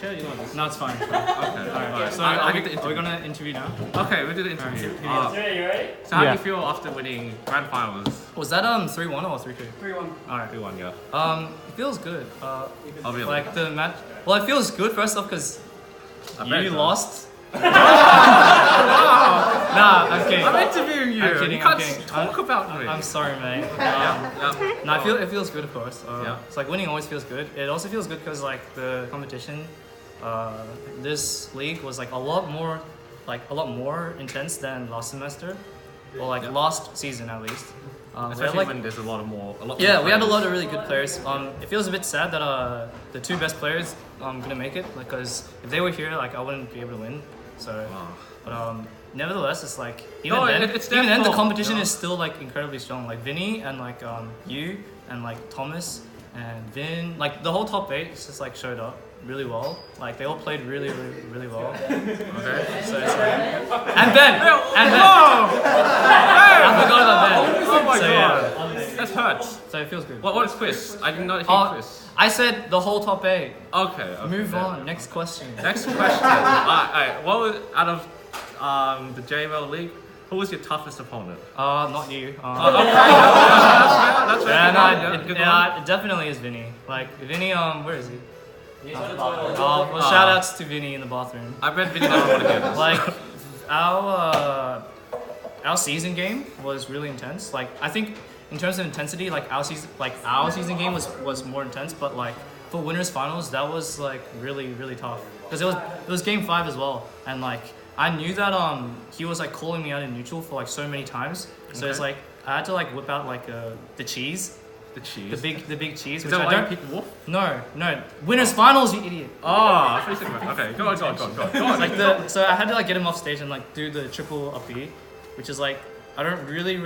chair? You want this? No, it's fine. Okay. Alright. So are we gonna interview now? Okay, we'll do the interview. You ready? So how do you feel after winning grand finals? Was that 3-1 or 3-2? 3-1. Alright, 3-1, yeah. It feels good. Really? Like the match. Well, it feels good first off because you lost. Nah, I'm kidding. I'm interviewing you. I'm kidding. You can't talk about me. I'm sorry, mate. No, it feels good, of course. It's like winning always feels good. It also feels good because like the competition, this league was like a lot more intense than last semester, or like last season at least. Especially when there's a lot more. We had a lot of really good players. It feels a bit sad that the two best players couldn't make it, because if they were here, like I wouldn't be able to win. So, but nevertheless, it's like even then the competition is still like incredibly strong. Like Vinny and like you and like Thomas and Vin, like the whole top 8 just like showed up really well. Like they all played really well. Okay. So it's like and Ben. I forgot about Ben. Oh my god. Yeah. That hurts. So it feels good. What is quiz? I did not hear quiz. I said the whole top 8. Okay. Move on. Next question. Next question. Alright. What was out of the JML League? Who was your toughest opponent? Not you. Okay. That's fair. It definitely is Vinny. Like Vinny, where is he? Well, shout outs to Vinny in the bathroom. I bet Vinny doesn't want to hear this. Like our season game was really intense. Like I think in terms of intensity, like our season game was more intense, but like for winners finals that was like really tough because it was game 5 as well, and like I knew that he was like calling me out in neutral for like so many times. So it's like I had to like whip out like the cheese. The cheese? The big cheese. Is that why you picked Wolf? No. Winners finals, you idiot. Oh, okay. Go on. So I had to like get him off stage and like do the triple up B, which is like I don't really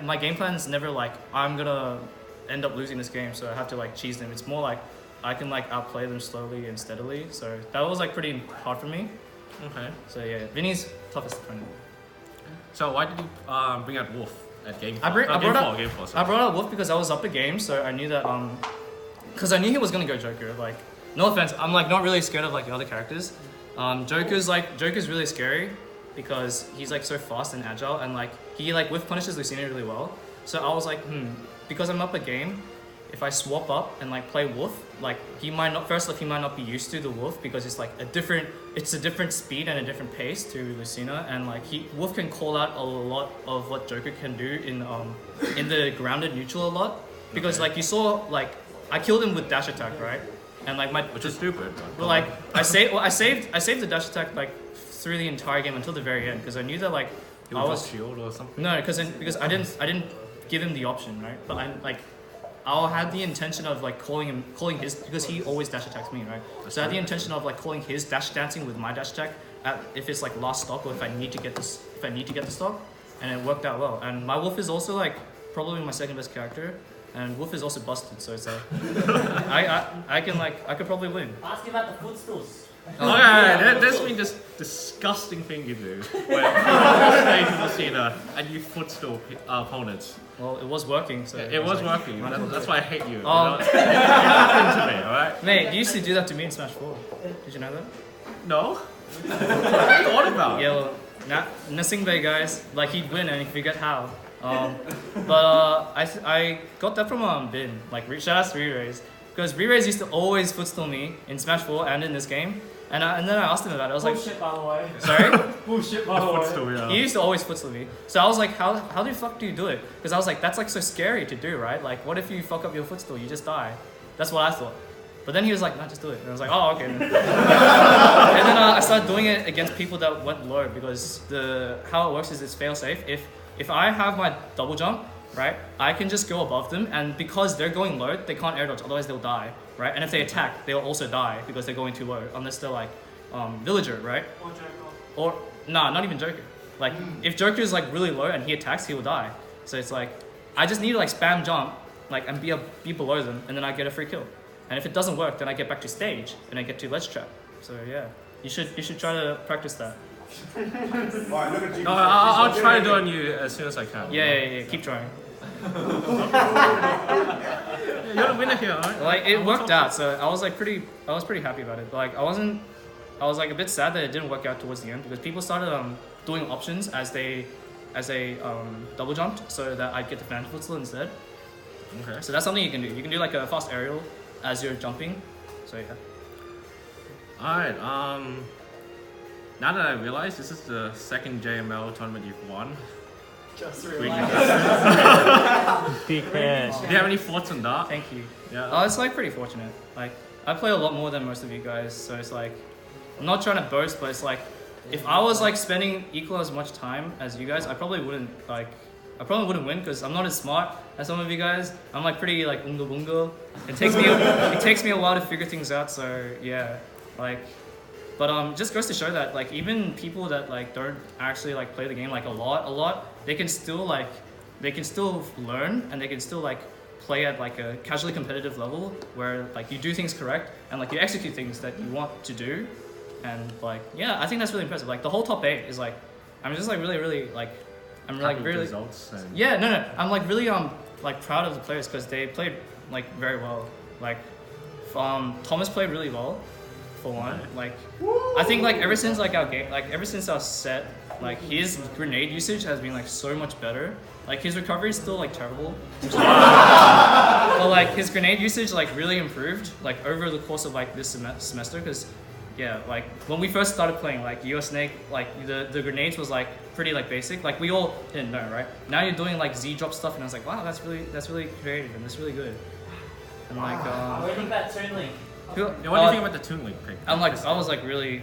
my game plan is never like I'm gonna end up losing this game, so I have to like cheese them. It's more like I can like outplay them slowly and steadily. So that was like pretty hard for me. Okay. So yeah, Vinny's toughest opponent. So why did you bring out Wolf at game 4? I brought out Wolf because I was up a game, so I knew that because I knew he was gonna go Joker. Like, no offense, I'm like not really scared of like the other characters. Joker's really scary because he's like so fast and agile, and like he like whiff punishes Lucina really well. So I was like, because I'm up a game, if I swap up and like play Wolf, like he might not be used to the Wolf because it's like a different speed and a different pace to Lucina, and like Wolf can call out a lot of what Joker can do in the grounded neutral a lot, because like you saw like I killed him with dash attack, right? And like which is stupid. Well, like I saved the dash attack like through the entire game until the very end because I knew that like I was shield or something. No, because I didn't give him the option, right? But I'll have the intention of like calling his, because he always dash attacks me, right? So I had the intention of like calling his dash dancing with my dash attack if it's like last stock, or if I need to get the stock, and it worked out well. And my Wolf is also like probably my second best character, and Wolf is also busted, so it's like I could probably win. Ask him about the footstools. There's been this disgusting thing you do where you stay to Lucina and you footstool opponents. Well, it was working, so it was working. That's why I hate you. It happened to me, alright? Mate, you used to do that to me in Smash 4. Did you know that? No. What are you on about? Yeah, well, Nasingbei guys, like he'd win and he'd forget how. But I got that from Bin. Like shout out to Re-Rays, because Re-Rays used to always footstool me in Smash 4 and in this game. And then I asked him about it. I was Bullshit, by the way. Sorry? Bullshit, by the way. Footstool, yeah. He used to always footstool me. So I was like, how the fuck do you do it? Because I was like, that's like so scary to do, right? Like, what if you fuck up your footstool? You just die. That's what I thought. But then he was like, no, just do it. And I was like, oh, okay. And then I started doing it against people that went low, because how it works is it's fail safe. If I have my double jump, right, I can just go above them, and because they're going low, they can't air dodge, otherwise they'll die, right? And if they attack, they'll also die because they're going too low, unless they're like Villager, right? Or Joker. Or not even Joker. Like if Joker is like really low and he attacks, he will die. So it's like I just need to like spam jump, like, and be below them, and then I get a free kill. And if it doesn't work, then I get back to stage and I get to ledge trap. So yeah, you should try to practice that. I'll try to do it on you as soon as I can. Yeah. Keep trying. You're the winner here, right? Like it worked out, so I was pretty happy about it. Like I was like a bit sad that it didn't work out towards the end because people started doing options as they double jumped so that I'd get the phantom footstool instead. Okay. So that's something you can do. You can do like a fast aerial as you're jumping. So yeah. Alright, now that I realize this is the second JML tournament you've won. Just Do realized. you have any thoughts on that? Thank you. Yeah. Oh, it's like pretty fortunate. Like I play a lot more than most of you guys, so it's like I'm not trying to boast, but it's like if I was like spending equal as much time as you guys, I probably wouldn't win because I'm not as smart as some of you guys. I'm like pretty like unga bunga. It takes me a while to figure things out. So yeah, like, but just goes to show that like even people that like don't actually like play the game like a lot, they can still learn and they can still like play at like a casually competitive level where like you do things correct and like you execute things that you want to do, and like yeah, I think that's really impressive. Like the whole top 8 is like I'm just like really like. I'm like Happy with really results and... Yeah, no. I'm like really like proud of the players because they played like very well. Like Thomas played really well for one. Like I think like ever since like our game, like ever since our set, like his grenade usage has been like so much better. Like his recovery is still like terrible, but like his grenade usage like really improved like over the course of like this semester because. Yeah, like when we first started playing, like US Snake, like the grenades was like pretty like basic. Like we all didn't know, right? Now you're doing like Z drop stuff, and I was like, wow, that's really creative and that's really good. And like, What do you think about Toon Link? Yeah, what do you think about the Toon Link pick? I was like really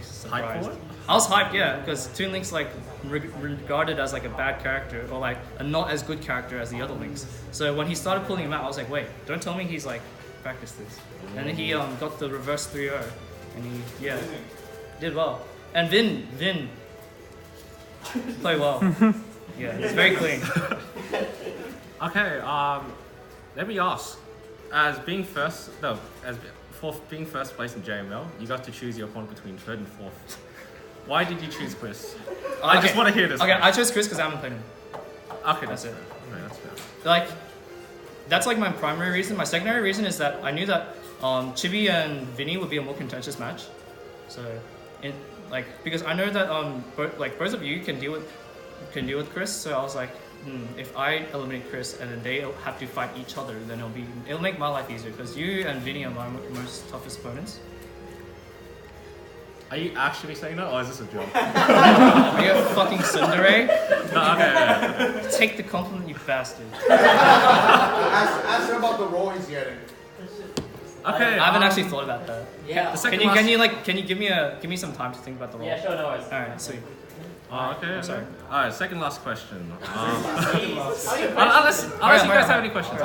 surprised. for it? I was hyped, yeah, because Toon Link's like regarded as like a bad character or like a not as good character as the other Links. So when he started pulling him out, I was like, wait, don't tell me he's like practiced this. And then he got the reverse 3-0. And he, did well. And Vin played well. Yeah, it's very clean. Okay, let me ask. As being first place in JML, you got to choose your opponent between 3rd and 4th. Why did you choose Chris? I just want to hear this. Okay, I chose Chris because I haven't played him. Okay, That's it. Okay, that's fair. Like, that's like my primary reason. My secondary reason is that I knew that Chibi and Vinny would be a more contentious match. So, because I know that both of you can deal with Chris. So I was like, if I eliminate Chris and then they have to fight each other, then it'll make my life easier because you and Vinny are my most toughest opponents. Are you actually saying that, or is this a joke? Are you a fucking tsundere? No, okay. Take the compliment, you bastard. Ask her about the role he's getting. Okay. I haven't actually thought about that. Yeah. The Can you give me some time to think about the role? Yeah, sure, no worries. All right, sweet. Okay. Sorry. All right. Second last question. Unless you Alright, guys have any questions.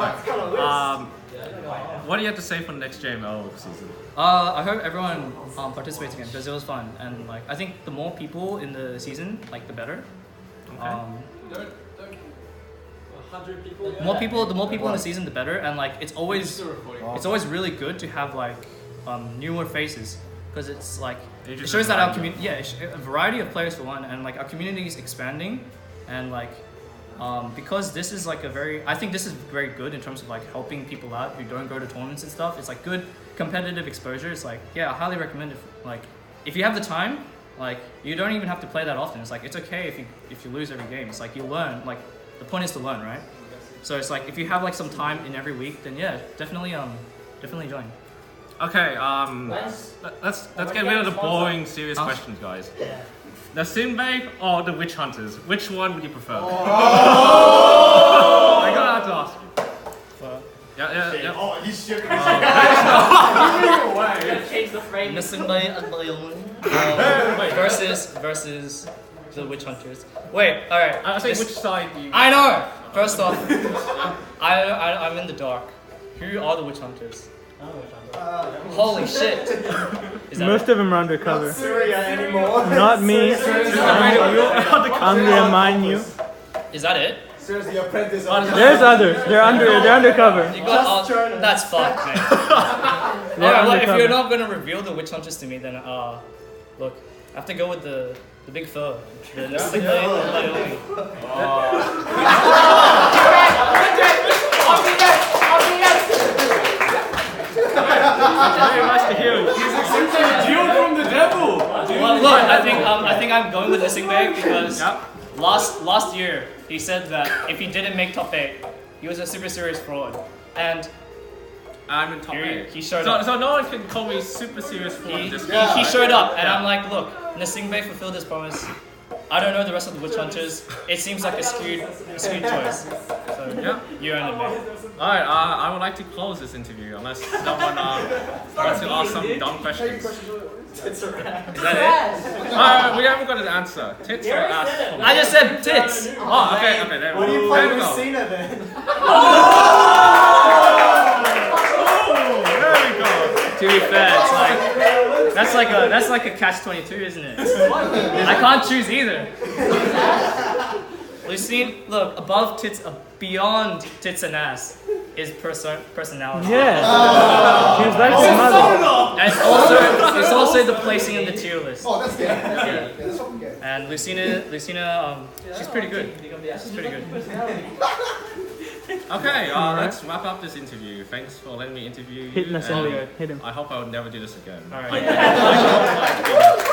What do you have to say for the next JML season? I hope everyone participates again because it was fun and like I think the more people in the season, like the better. Okay. 100 people. The more people in the season, the better. And like it's always really good to have like newer faces because it's like it shows that our community, a variety of players for one, and like our community is expanding, and like because this is like I think this is very good in terms of like helping people out who don't go to tournaments and stuff. It's like good competitive exposure. It's like I highly recommend if you have the time, like you don't even have to play that often. It's like it's okay if you lose every game. It's like you learn. Like the point is to learn, right? So it's like if you have like some time in every week, then definitely join. Okay. Let's get rid of the boring, serious questions, guys. Yeah. The Sinbei or the Witch Hunters? Which one would you prefer? I gotta have to ask you. Yeah. Oh, he's shipping. We're gonna change the frame. versus the Witch Hunters. Wait, all right. I think which side do you? I know. First off, I'm in the dark. Who are the Witch Hunters? Holy shit! Most of them are undercover. Not Syria anymore. Not me. I'm gonna remind you. Is that it? Sir's the apprentice. There's others. They're undercover. You got that's fucked, man. Alright, well, if undercover. you're not gonna reveal the Witch Hunters to me, then look, I have to go with the big fur. The Very nice to hear. Duel from the devil. Well, look, I think I'm going with Nisingbe because last year he said that if he didn't make top 8, he was a super serious fraud, and I'm in top 8. he showed up. So no one can call me super serious for this. He showed up, and I'm like, look, Nisingbe fulfilled his promise. I don't know the rest of the witch hunters. It seems like a skewed choice. So Yeah. you earned it, mate. Alright, I would like to close this interview unless someone wants to ask some dumb questions. It's a wrap. Is that Alright, we haven't got an answer. Tits or ass? it? I just said tits. Oh, okay, there What do you we play go. with Cena then? There we go. To be fair, it's like that's like a catch-22, isn't it? I can't choose either. We've seen, look, above tits, beyond tits and ass is personality. Yeah. She was like his mother. And it's also the placing in the tier list. Oh, that's good. Yeah, that's fucking good. And Lucina, she's pretty good. She's pretty good. Okay, let's wrap up this interview. Thanks for letting me interview you. Hit Nassim. and Hit him. I hope I will never do this again. All right.